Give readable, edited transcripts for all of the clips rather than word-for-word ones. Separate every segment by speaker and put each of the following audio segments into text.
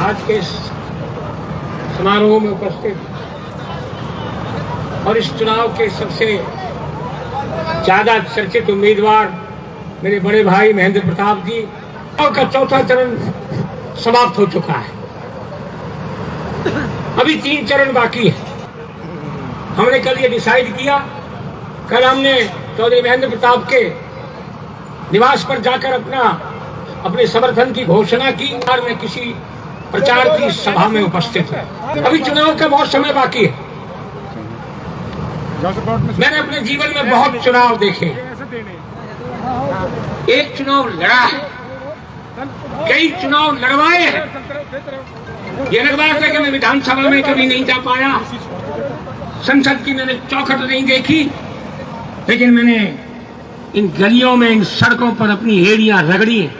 Speaker 1: आज के इस समारोह में उपस्थित और इस चुनाव के सबसे ज्यादा चर्चित उम्मीदवार मेरे बड़े भाई महेंद्र प्रताप जी, चुनाव का चौथा चरण समाप्त हो चुका है। अभी 3 चरण बाकी है। हमने कल ये डिसाइड किया, कल हमने चौधरी महेंद्र प्रताप के निवास पर जाकर अपने समर्थन की घोषणा की और मैं किसी प्रचार की सभा में उपस्थित है। अभी चुनाव का बहुत समय बाकी है। मैंने अपने जीवन में बहुत चुनाव देखे, एक चुनाव लड़ा है, कई चुनाव लड़वाए हैं। ये अलग बात है कि मैं विधानसभा में कभी नहीं जा पाया, संसद की मैंने चौखट नहीं देखी, लेकिन मैंने इन गलियों में, इन सड़कों पर अपनी एड़ियां रगड़ी हैं।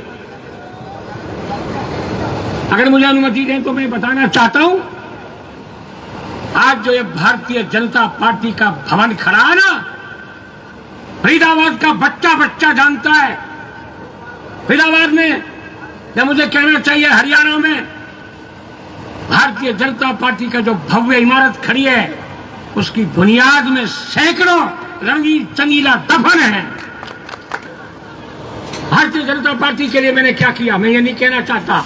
Speaker 1: अगर मुझे अनुमति दें तो मैं बताना चाहता हूं, आज जो ये भारतीय जनता पार्टी का भवन खड़ा है ना, फरीदाबाद का बच्चा बच्चा जानता है। फरीदाबाद में या मुझे कहना चाहिए हरियाणा में भारतीय जनता पार्टी का जो भव्य इमारत खड़ी है, उसकी बुनियाद में सैकड़ों रंगीन चंगीला दफन है। भारतीय जनता पार्टी के लिए मैंने क्या किया, मैं ये नहीं कहना चाहता।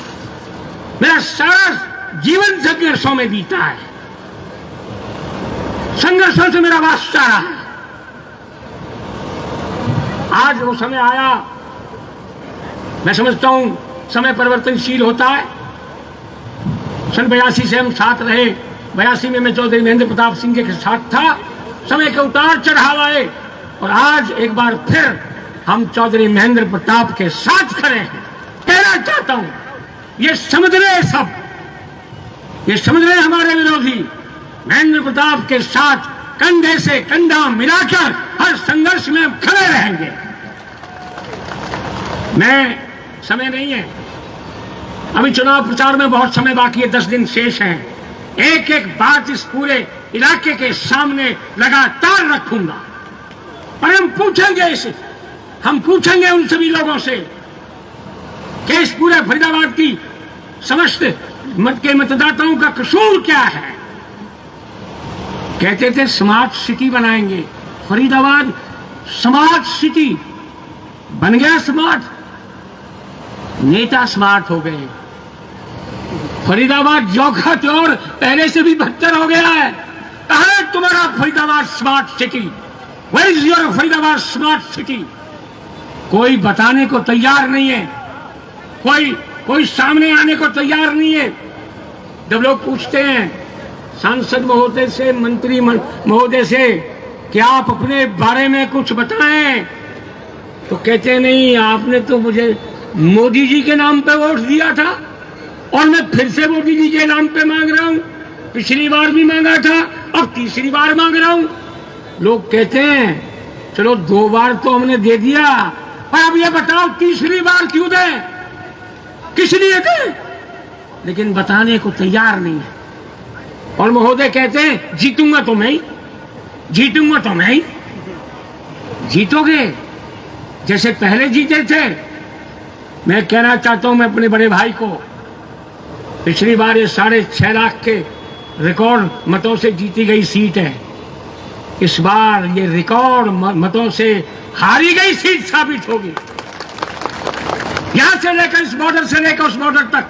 Speaker 1: मेरा सारा जीवन संघर्षों में बीता है, संघर्षों से मेरा वास्ता रहा है। आज वो समय आया, मैं समझता हूं समय परिवर्तनशील होता है। सन 82 से हम साथ रहे, 82 में मैं चौधरी महेंद्र प्रताप सिंह के साथ था। समय के उतार चढ़ाव आए और आज एक बार फिर हम चौधरी महेंद्र प्रताप के साथ खड़े हैं। कहना चाहता हूं, ये समझ रहे सब, ये समझ रहे हमारे विरोधी, महेंद्र प्रताप के साथ कंधे से कंधा मिलाकर हर संघर्ष में हम खड़े रहेंगे। मैं समय नहीं है, अभी चुनाव प्रचार में बहुत समय बाकी है, 10 दिन शेष हैं। एक एक बात इस पूरे इलाके के सामने लगातार रखूंगा और हम पूछेंगे उन सभी लोगों से कि इस पूरे फरीदाबाद की समस्त मतदाताओं का कसूर क्या है। कहते थे स्मार्ट सिटी बनाएंगे, फरीदाबाद स्मार्ट सिटी बन गया। स्मार्ट नेता स्मार्ट हो गए, फरीदाबाद जोखत और पहले से भी बदतर हो गया है। कहाँ है तुम्हारा Faridabad smart city? Where is your Faridabad smart city? कोई बताने को तैयार नहीं है, कोई सामने आने को तैयार नहीं है। जब लोग पूछते हैं सांसद महोदय से, मंत्री महोदय से कि आप अपने बारे में कुछ बताएं, तो कहते नहीं, आपने तो मुझे मोदी जी के नाम पे वोट दिया था और मैं फिर से मोदी जी के नाम पे मांग रहा हूं। पिछली बार भी मांगा था, अब तीसरी बार मांग रहा हूं। लोग कहते हैं चलो 2 बार तो हमने दे दिया, पर अब ये बताओ तीसरी बार क्यों दें, किस लिए दें? लेकिन बताने को तैयार नहीं है। और महोदय कहते हैं जीतूंगा तो मैं ही, जीतूंगा तो मैं ही। जीतोगे जैसे पहले जीते थे? मैं कहना चाहता हूं, मैं अपने बड़े भाई को, पिछली बार ये 6.5 लाख के रिकॉर्ड मतों से जीती गई सीट है, इस बार ये रिकॉर्ड मतों से हारी गई सीट साबित होगी। यहां से लेकर इस बॉर्डर से लेकर उस बॉर्डर तक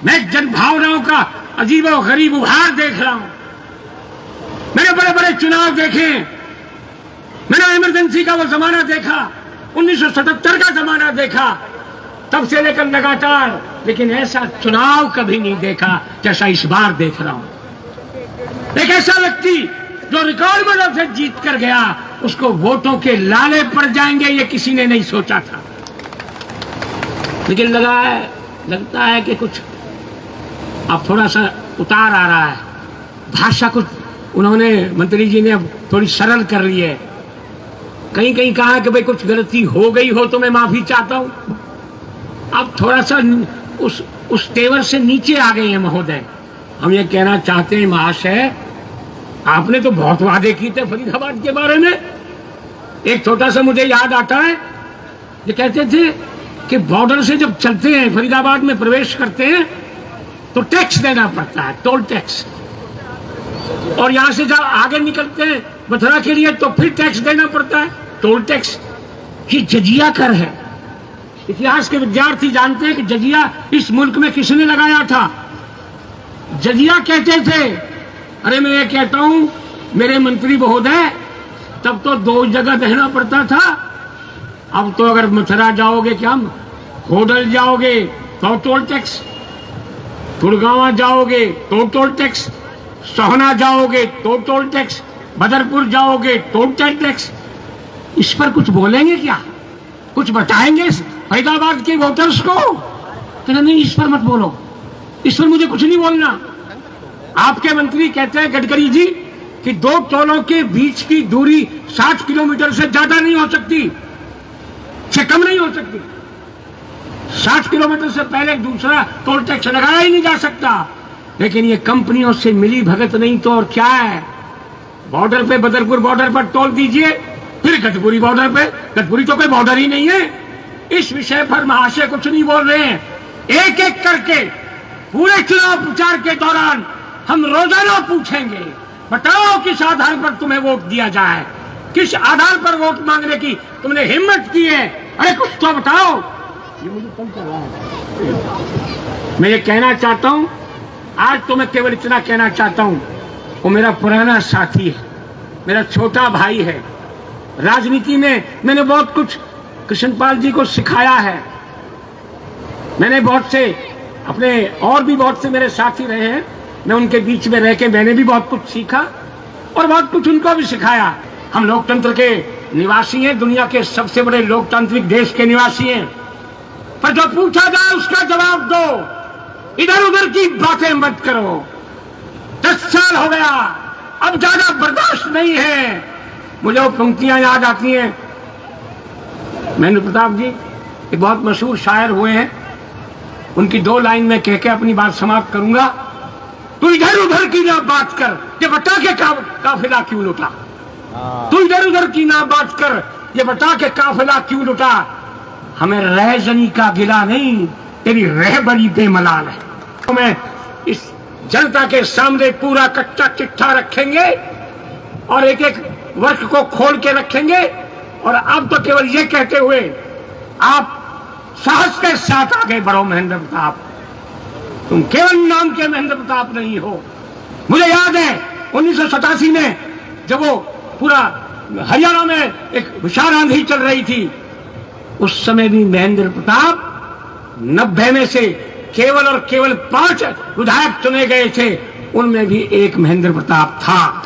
Speaker 1: मैं जनभावनाओं का अजीबो गरीब उभार देख रहा हूं। मैंने बड़े बड़े चुनाव देखे, मैंने इमरजेंसी का वो जमाना देखा, 1977 का जमाना देखा, तब से लेकर लगातार, लेकिन ऐसा चुनाव कभी नहीं देखा जैसा इस बार देख रहा हूं। एक ऐसा व्यक्ति जो रिकॉर्ड मतों से जीत कर गया, उसको वोटों के लाले पड़ जाएंगे, ये किसी ने नहीं सोचा था। लेकिन लगता है कि कुछ अब थोड़ा सा उतार आ रहा है। भाषा कुछ उन्होंने, मंत्री जी ने अब थोड़ी सरल कर ली है। कहीं कहीं कहा कि भाई कुछ गलती हो गई हो तो मैं माफी चाहता हूं। अब थोड़ा सा उस तेवर से नीचे आ गए हैं महोदय। हम ये कहना चाहते हैं महाशय, आपने तो बहुत वादे किए थे फरीदाबाद के बारे में। एक छोटा सा मुझे याद आता है, ये कहते थे कि बॉर्डर से जब चलते हैं, फरीदाबाद में प्रवेश करते हैं, तो टैक्स देना पड़ता है, टोल टैक्स। और यहां से जब आगे निकलते हैं मथुरा के लिए तो फिर टैक्स देना पड़ता है, टोल टैक्स। ये जजिया कर है। इतिहास के विद्यार्थी जानते हैं कि जजिया इस मुल्क में किसने लगाया था। जजिया कहते थे, अरे मैं ये कहता हूं मेरे मंत्री महोदय, तब तो 2 जगह देना पड़ता था। अब तो अगर मथुरा जाओगे, क्या होडल जाओगे तो टोल टैक्स, गुड़गांव जाओगे तो टोल टैक्स, सोहना जाओगे तो टोल टैक्स, बदरपुर जाओगे तो टोल टैक्स। इस पर कुछ बोलेंगे क्या, कुछ बताएंगे फरीदाबाद के वोटर्स को? तो नहीं, इस पर मत बोलो, इस पर मुझे कुछ नहीं बोलना। आपके मंत्री कहते हैं गडकरी जी कि 2 टोलों के बीच की दूरी 60 किलोमीटर से ज्यादा नहीं हो सकती, से कम नहीं हो सकती। 60 किलोमीटर से पहले दूसरा टोल टैक्स लगाया ही नहीं जा सकता। लेकिन ये कंपनियों से मिली भगत नहीं तो और क्या है। बॉर्डर पे, बदरपुर बॉर्डर पर टोल दीजिए, फिर गतपुरी बॉर्डर पे, गतपुरी तो कोई बॉर्डर ही नहीं है। इस विषय पर महाशय कुछ नहीं बोल रहे हैं। एक एक करके पूरे चुनाव प्रचार के दौरान हम रोजाना पूछेंगे, बताओ किस आधार पर तुम्हें वोट दिया जाए, किस आधार पर वोट मांगने की तुमने हिम्मत की है, अरे कुछ तो बताओ। ये मुझे कम कर रहा है। मैं ये कहना चाहता हूं, आज तो मैं केवल इतना कहना चाहता हूं, वो मेरा पुराना साथी है, मेरा छोटा भाई है। राजनीति में मैंने बहुत कुछ कृष्णपाल जी को सिखाया है। मैंने बहुत से अपने और भी बहुत से मेरे साथी रहे हैं, मैं उनके बीच में रह के मैंने भी बहुत कुछ सीखा और बहुत कुछ उनको भी सिखाया। हम लोकतंत्र के निवासी हैं, दुनिया के सबसे बड़े लोकतांत्रिक देश के निवासी हैं, पर जो पूछा जाए उसका जवाब दो, इधर उधर की बातें मत करो। 10 साल हो गया, अब ज्यादा बर्दाश्त नहीं है। मुझे वो पंक्तियां याद आती हैं, महेंद्र प्रताप जी एक बहुत मशहूर शायर हुए हैं, उनकी 2 लाइन में कह के अपनी बात समाप्त करूंगा। तू इधर उधर की ना बात कर, ये बता के काफिला क्यों लुटा। तू इधर उधर की ना बात कर, ये बता के काफिला क्यों लुटा। हमें रहजनी का गिला नहीं, तेरी रहबरी पे मलाल है। तो मैं इस जनता के सामने पूरा कच्चा चिट्ठा रखेंगे और एक एक वर्ग को खोल के रखेंगे। और अब तो केवल ये कहते हुए आप साहस के साथ आगे बढ़ो महेंद्र प्रताप, तुम केवल नाम के महेंद्र प्रताप नहीं हो। मुझे याद है 1987 में जब वो पूरा हरियाणा में एक विशाल आंधी चल रही थी, उस समय भी महेंद्र प्रताप 90 में से केवल और केवल 5 विधायक चुने गए थे, उनमें भी एक महेंद्र प्रताप था।